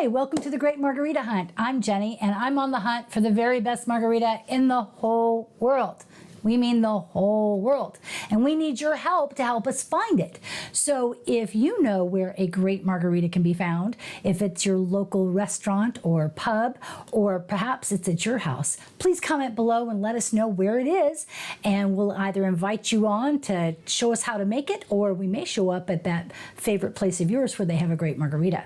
Hi, welcome to the Great Margarita Hunt. I'm Jenny, and I'm on the hunt for the very best margarita in the whole world. We mean the whole world. And we need your help to help us find it. So if you know where a great margarita can be found, if it's your local restaurant or pub, or perhaps it's at your house, please comment below and let us know where it is. And we'll either invite you on to show us how to make it, or we may show up at that favorite place of yours where they have a great margarita.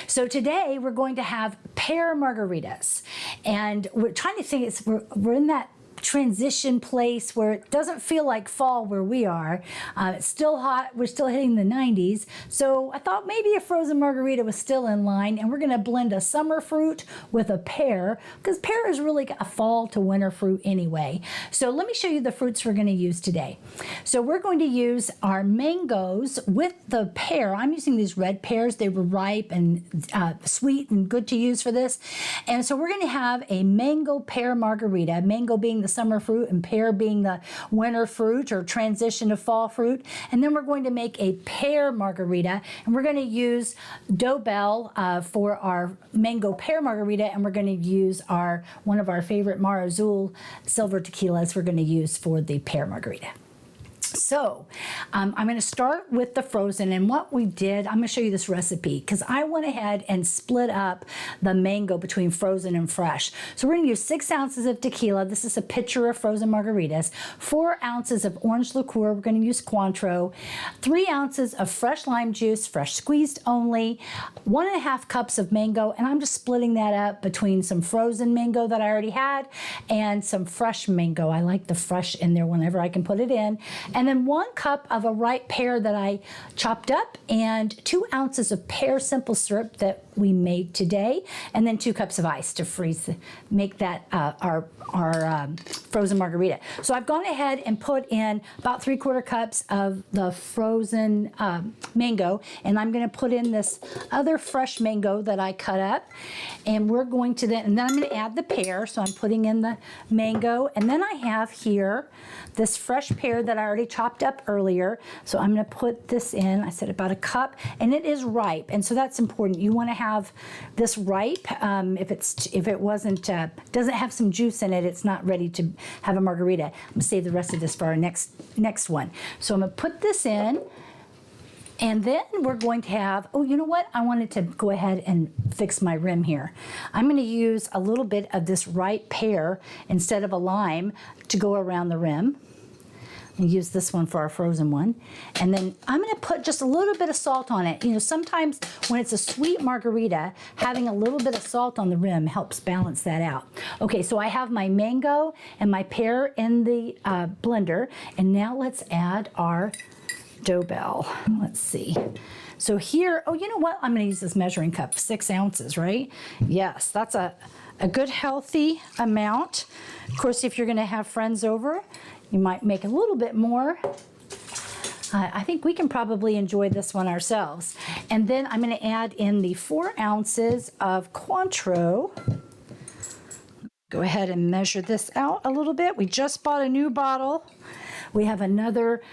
So today we're going to have Pear Margaritas. And we're trying to think, we're in that transition place where it doesn't feel like fall where we are. It's still hot. We're still hitting the 90s. So I thought maybe a frozen margarita was still in line, and we're going to blend a summer fruit with a pear, because pear is really a fall to winter fruit anyway. So let me show you the fruits we're going to use today. So we're going to use our mangoes with the pear. I'm using these red pears. They were ripe and sweet and good to use for this. And so we're going to have a mango pear margarita, mango being the summer fruit and pear being the winter fruit or transition to fall fruit. And then we're going to make a pear margarita, and we're going to use Dobel for our mango pear margarita, and we're going to use one of our favorite Mar Azul silver tequilas we're going to use for the pear margarita. So I'm going to start with the frozen, and what we did, I'm going to show you this recipe because I went ahead and split up the mango between frozen and fresh. So we're going to use 6 ounces of tequila. This is a pitcher of frozen margaritas. 4 ounces of orange liqueur. We're going to use Cointreau. 3 ounces of fresh lime juice, fresh squeezed only. 1.5 cups of mango, and I'm just splitting that up between some frozen mango that I already had and some fresh mango. I like the fresh in there whenever I can put it in. And then 1 cup of a ripe pear that I chopped up, and 2 ounces of pear simple syrup that we made today, and then 2 cups of ice to make that our frozen margarita. So I've gone ahead and put in about 3/4 cups of the frozen mango, and I'm going to put in this other fresh mango that I cut up, and we're going to then I'm going to add the pear. So I'm putting in the mango, and then I have here this fresh pear that I already chopped up earlier. So I'm going to put this in. I said about 1 cup, and it is ripe, and so that's important. You want to have this ripe. If it wasn't doesn't have some juice in it, it's not ready to have a margarita. I'm going to save the rest of this for our next one. So I'm going to put this in. And then we're going to have, oh, you know what? I wanted to go ahead and fix my rim here. I'm going to use a little bit of this ripe pear instead of a lime to go around the rim. And use this one for our frozen one. And then I'm going to put just a little bit of salt on it. You know, sometimes when it's a sweet margarita, having a little bit of salt on the rim helps balance that out. Okay, so I have my mango and my pear in the blender. And now let's add our Dobel. Let's see. So here, oh, you know what? I'm going to use this measuring cup, 6 ounces, right? Yes, that's a good healthy amount. Of course, if you're going to have friends over, you might make a little bit more. I think we can probably enjoy this one ourselves. And then I'm going to add in the 4 ounces of Cointreau. Go ahead and measure this out a little bit. We just bought a new bottle. We have another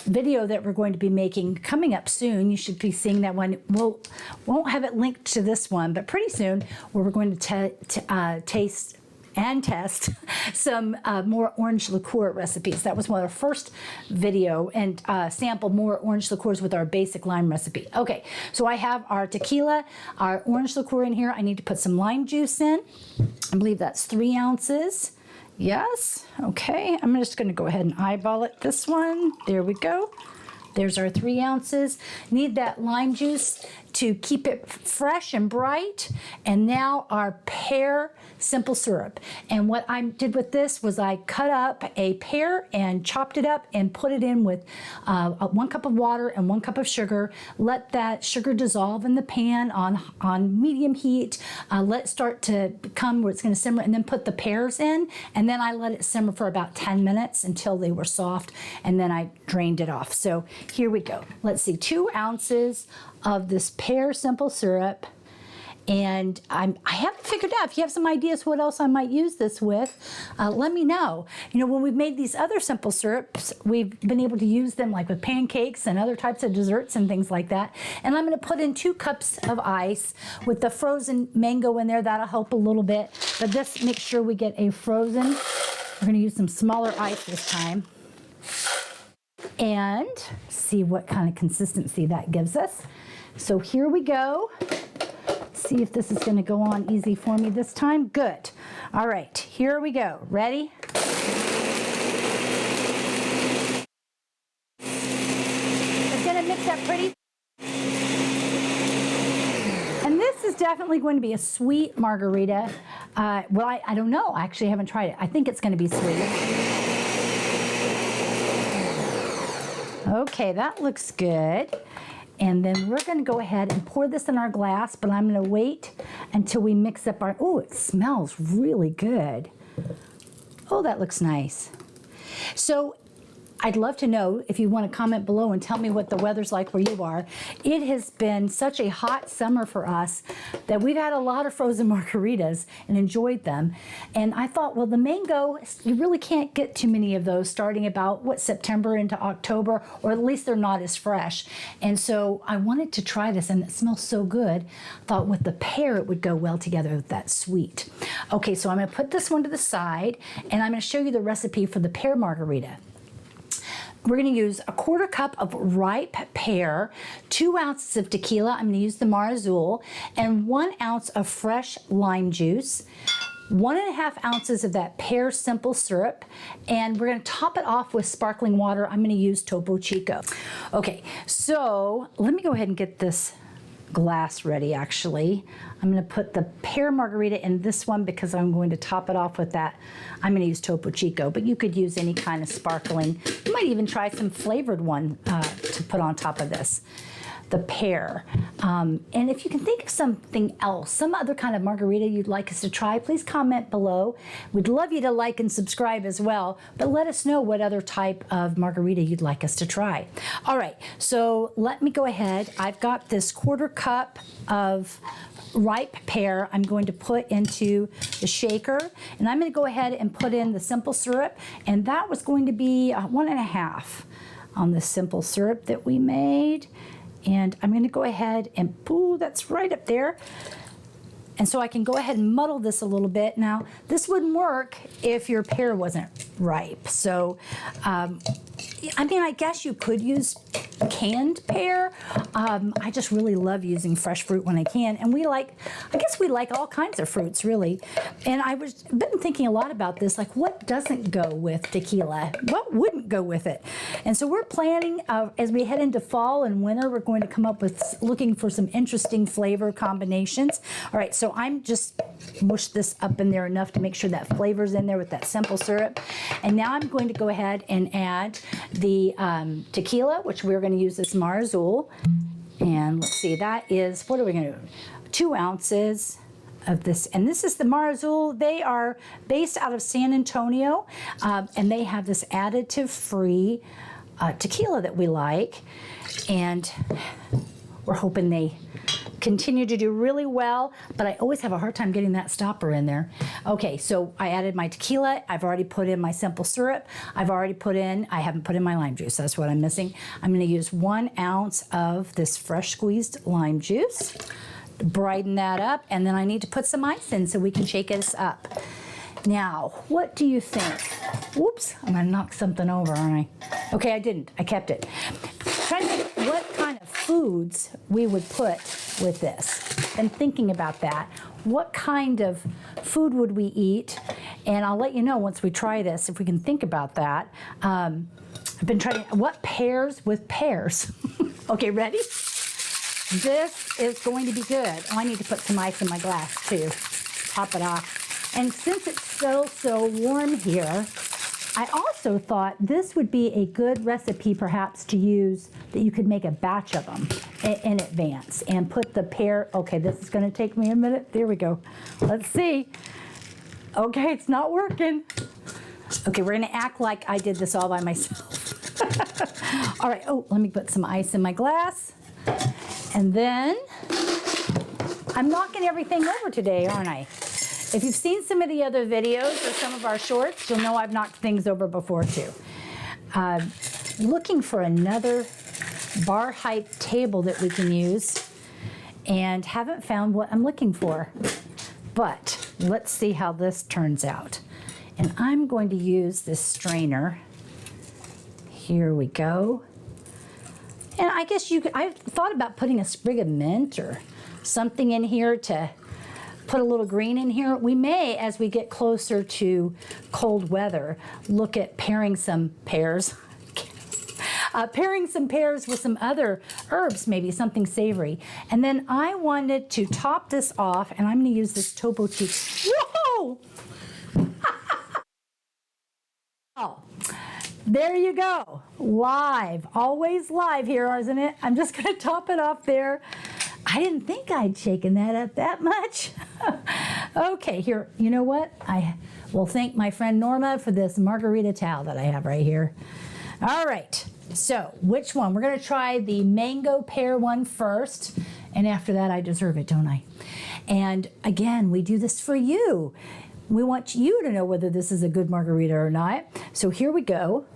video that we're going to be making coming up soon. You should be seeing that one. Won't have it linked to this one, but pretty soon where we're going to taste and test some more orange liqueur recipes. That was one of our first video, and sample more orange liqueurs with our basic lime recipe. Okay, so I have our tequila, our orange liqueur in here. I need to put some lime juice in. I believe that's 3 ounces. Yes, okay. I'm just going to go ahead and eyeball it, this one. There we go. There's our 3 ounces. Need that lime juice to keep it fresh and bright. And now our pear simple syrup. And what I did with this was I cut up a pear and chopped it up and put it in with 1 cup of water and 1 cup of sugar. Let that sugar dissolve in the pan on medium heat. Let it start to become where it's going to simmer, and then put the pears in. And then I let it simmer for about 10 minutes until they were soft, and then I drained it off. So here we go. Let's see, 2 ounces of this pear simple syrup, And I haven't figured out. If you have some ideas what else I might use this with, let me know. You know, when we've made these other simple syrups, we've been able to use them like with pancakes and other types of desserts and things like that. And I'm going to put in 2 cups of ice with the frozen mango in there. That'll help a little bit. But just make sure we get a frozen. We're going to use some smaller ice this time. And see what kind of consistency that gives us. So here we go. See if this is going to go on easy for me this time. Good. All right, here we go. Ready? It's going to mix up pretty. And this is definitely going to be a sweet margarita. Well, I don't know. I actually haven't tried it. I think it's going to be sweet. Okay, that looks good. And then we're going to go ahead and pour this in our glass, but I'm going to wait until we mix up our, oh, it smells really good. Oh, that looks nice. So I'd love to know if you want to comment below and tell me what the weather's like where you are. It has been such a hot summer for us that we've had a lot of frozen margaritas and enjoyed them. And I thought, well, the mango, you really can't get too many of those starting about, what, September into October, or at least they're not as fresh. And so I wanted to try this, and it smells so good. Thought with the pear it would go well together with that sweet. Okay, so I'm going to put this one to the side, and I'm going to show you the recipe for the pear margarita. We're going to use a 1/4 cup of ripe pear, 2 ounces of tequila, I'm going to use the Mar Azul, and 1 ounce of fresh lime juice, 1.5 ounces of that pear simple syrup, and we're going to top it off with sparkling water. I'm going to use Topo Chico. Okay, so let me go ahead and get this glass ready. Actually, I'm going to put the pear margarita in this one because I'm going to top it off with that. I'm going to use Topo Chico, but you could use any kind of sparkling. You might even try some flavored one to put on top of this. The pear. And if you can think of something else, some other kind of margarita you'd like us to try, please comment below. We'd love you to like and subscribe as well, but let us know what other type of margarita you'd like us to try. All right, so let me go ahead. I've got this 1/4 cup of ripe pear I'm going to put into the shaker, and I'm going to go ahead and put in the simple syrup, and that was going to be 1.5 on the simple syrup that we made. And I'm going to go ahead and, ooh, that's right up there. And so I can go ahead and muddle this a little bit. Now, this wouldn't work if your pear wasn't ripe. So, I mean, I guess you could use canned pear. I just really love using fresh fruit when I can. And I guess we like all kinds of fruits, really. And been thinking a lot about this, like what doesn't go with tequila? What wouldn't go with it? And so we're planning, as we head into fall and winter, we're going to come up with looking for some interesting flavor combinations. All right, so I'm just mushed this up in there enough to make sure that flavor's in there with that simple syrup. And now I'm going to go ahead and add the tequila, which we're going to use this Mar Azul. And let's see, that is, what are we going to do? 2 ounces of this. And this is the Mar Azul. They are based out of San Antonio, and they have this additive-free tequila that we like. And we're hoping they continue to do really well, but I always have a hard time getting that stopper in there. Okay, so I added my tequila. I've already put in my simple syrup. I haven't put in my lime juice. That's what I'm missing. I'm going to use 1 ounce of this fresh squeezed lime juice to brighten that up, and then I need to put some ice in so we can shake this up. Now, what do you think? Whoops, I'm going to knock something over, aren't I? Okay, I didn't. I kept it. Trying to think what kind of foods we would put with this. Been thinking about that. What kind of food would we eat? And I'll let you know once we try this if we can think about that. I've been trying, what pairs with pears? Okay, ready? This is going to be good. Oh, I need to put some ice in my glass too. Top it off. And since it's so warm here, I also thought this would be a good recipe perhaps to use, that you could make a batch of them in advance and put the pear. Okay, this is going to take me a minute. There we go. Let's see. Okay, it's not working. Okay, we're going to act like I did this all by myself. All right, oh, let me put some ice in my glass. And then I'm I'm knocking everything over today, aren't I? If you've seen some of the other videos or some of our shorts, you'll know I've knocked things over before too. Looking for another bar height table that we can use and haven't found what I'm looking for. But let's see how this turns out. And I'm going to use this strainer. Here we go. And I guess you could, I thought about putting a sprig of mint or something in here to put a little green in here. We may, as we get closer to cold weather, look at pairing some pears. Pairing some pears with some other herbs, maybe something savory. And then I wanted to top this off, and I'm going to use this Topo Chico. Whoa! Oh, there you go. Live. Always live here, isn't it? I'm just going to top it off there. I didn't think I'd shaken that up that much. Okay, here, you know what? I will thank my friend Norma for this margarita towel that I have right here. All right, so which one? We're going to try the mango pear one first, and after that I deserve it, don't I? And again, we do this for you. We want you to know whether this is a good margarita or not. So here we go.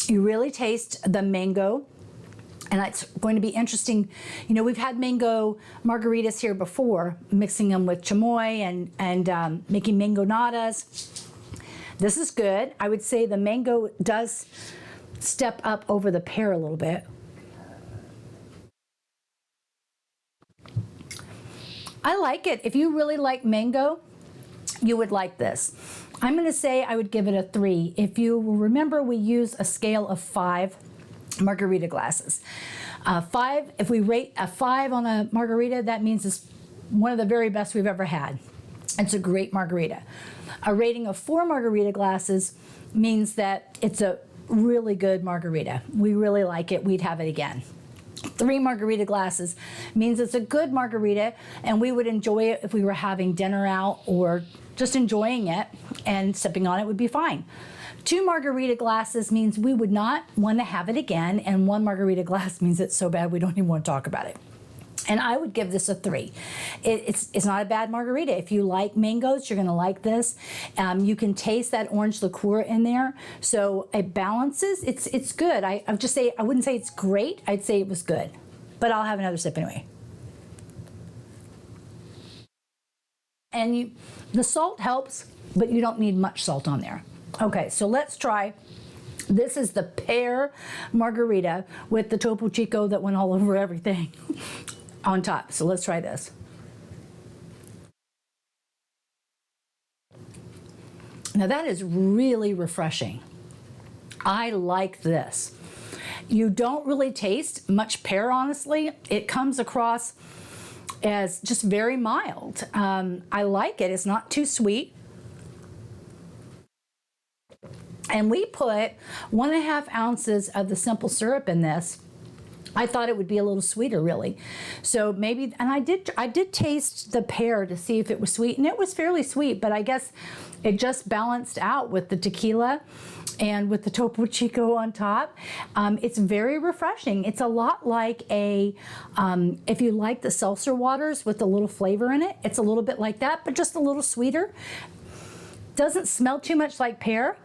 You really taste the mango, and it's going to be interesting. You know, we've had mango margaritas here before, mixing them with chamoy and making mango nadas. This is good. I would say the mango does step up over the pear a little bit. I like it. If you really like mango, you would like this. I'm going to say I would give it a 3. If you remember, we use a scale of 5 margarita glasses. 5, if we rate a 5 on a margarita, that means it's one of the very best we've ever had. It's a great margarita. A rating of 4 margarita glasses means that it's a really good margarita. We really like it. We'd have it again. 3 margarita glasses means it's a good margarita, and we would enjoy it if we were having dinner out or just enjoying it, and sipping on it would be fine. 2 margarita glasses means we would not want to have it again, and 1 margarita glass means it's so bad we don't even want to talk about it. And I would give this a 3. It's not a bad margarita. If you like mangoes, you're going to like this. You can taste that orange liqueur in there, so it balances. It's good. I would just say, I wouldn't say it's great. I'd say it was good, but I'll have another sip anyway. And the salt helps, but you don't need much salt on there. Okay, so let's try. This is the pear margarita with the Topo Chico that went all over everything on top. So let's try this. Now that is really refreshing. I like this. You don't really taste much pear, honestly. It comes across as just very mild. I like it. It's not too sweet. And we put 1.5 ounces of the simple syrup in this. I thought it would be a little sweeter, really. So maybe, and I did taste the pear to see if it was sweet, and it was fairly sweet, but I guess it just balanced out with the tequila and with the Topo Chico on top. It's very refreshing. It's a lot like a, if you like the seltzer waters with a little flavor in it, it's a little bit like that, but just a little sweeter. Doesn't smell too much like pear.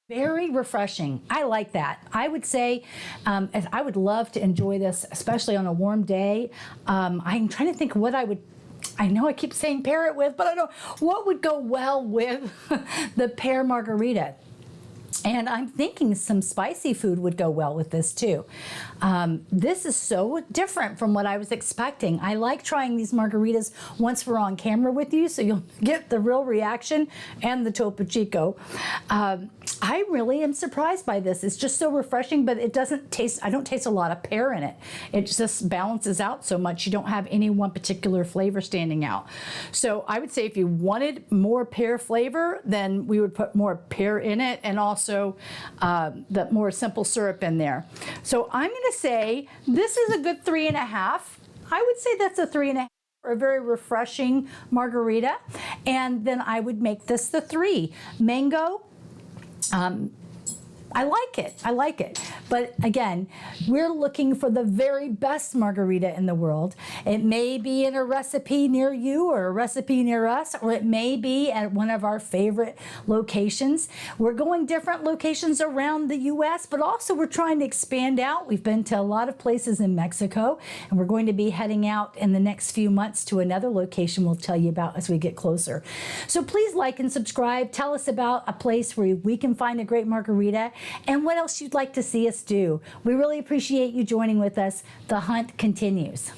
Very refreshing. I like that. I would say I would love to enjoy this, especially on a warm day. I'm trying to think what I know I keep saying pair it with, but I don't know what would go well with the pear margarita. And I'm thinking some spicy food would go well with this too. This is so different from what I was expecting. I like trying these margaritas once we're on camera with you, so you'll get the real reaction and the Topo Chico. I really am surprised by this. It's just so refreshing, but it doesn't taste, I don't taste a lot of pear in it. It just balances out so much. You don't have any one particular flavor standing out. So I would say if you wanted more pear flavor, then we would put more pear in it, and also the more simple syrup in there. So I'm going to say this is a good 3.5. I would say that's a 3.5. A very refreshing margarita, and then I would make this the 3. Mango, I like it. I like it. But again, we're looking for the very best margarita in the world. It may be in a recipe near you or a recipe near us, or it may be at one of our favorite locations. We're going different locations around the U.S., but also we're trying to expand out. We've been to a lot of places in Mexico, and we're going to be heading out in the next few months to another location we'll tell you about as we get closer. So please like and subscribe. Tell us about a place where we can find a great margarita and what else you'd like to see us do. We really appreciate you joining with us. The hunt continues.